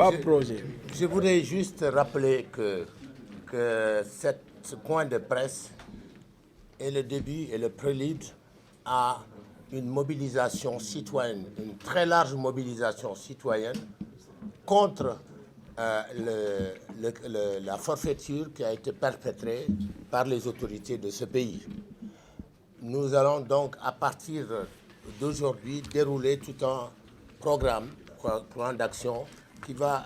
pas projet. Je voudrais juste rappeler que ce point de presse est le début et le prélude à une mobilisation citoyenne, une très large mobilisation citoyenne contre la forfaiture qui a été perpétrée par les autorités de ce pays. Nous allons donc, à partir d'aujourd'hui, dérouler tout un programme, plan d'action qui va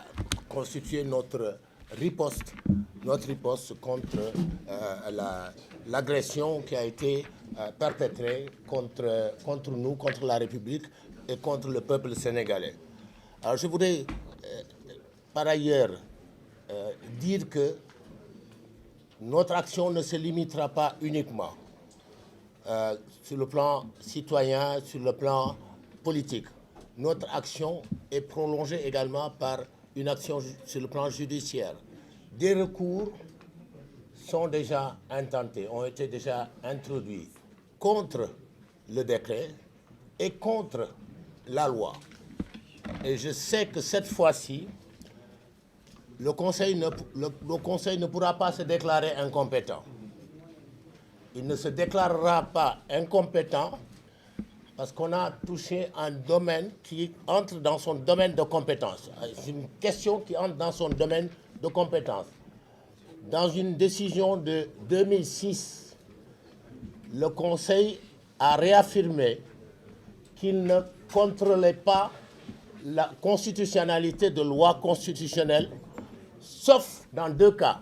constituer notre riposte contre l'agression qui a été perpétrée contre nous, contre la République et contre le peuple sénégalais. Alors je voudrais par ailleurs dire que notre action ne se limitera pas uniquement sur le plan citoyen, sur le plan politique. Notre action est prolongée également par une action sur le plan judiciaire. Des recours sont déjà intentés, ont été déjà introduits contre le décret et contre la loi. Et je sais que cette fois-ci, le Conseil ne pourra pas se déclarer incompétent. Il ne se déclarera pas incompétent parce qu'on a touché un domaine qui entre dans son domaine de compétence. C'est une question qui entre dans son domaine de compétence. Dans une décision de 2006, le Conseil a réaffirmé qu'il ne contrôlait pas la constitutionnalité de lois constitutionnelles, sauf dans deux cas.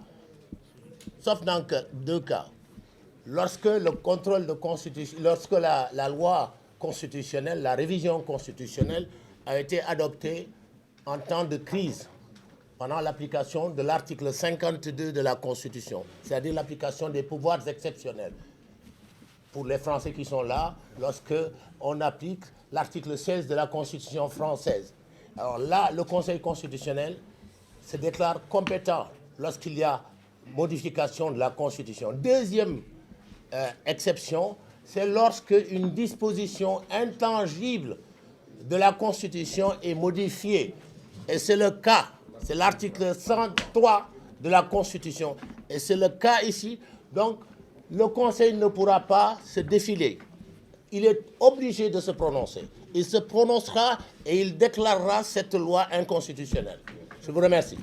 Lorsque le contrôle de constitution, lorsque la loi constitutionnelle, la révision constitutionnelle a été adoptée en temps de crise, pendant l'application de l'article 52 de la Constitution, c'est-à-dire l'application des pouvoirs exceptionnels. Pour les Français qui sont là, lorsque on applique l'article 16 de la Constitution française. Alors là, le Conseil constitutionnel se déclare compétent lorsqu'il y a modification de la Constitution. Deuxième exception, c'est lorsque une disposition intangible de la Constitution est modifiée. Et c'est le cas, c'est l'article 103 de la Constitution. Et c'est le cas ici. Donc, le Conseil ne pourra pas se défiler. Il est obligé de se prononcer. Il se prononcera et il déclarera cette loi inconstitutionnelle. Je vous remercie.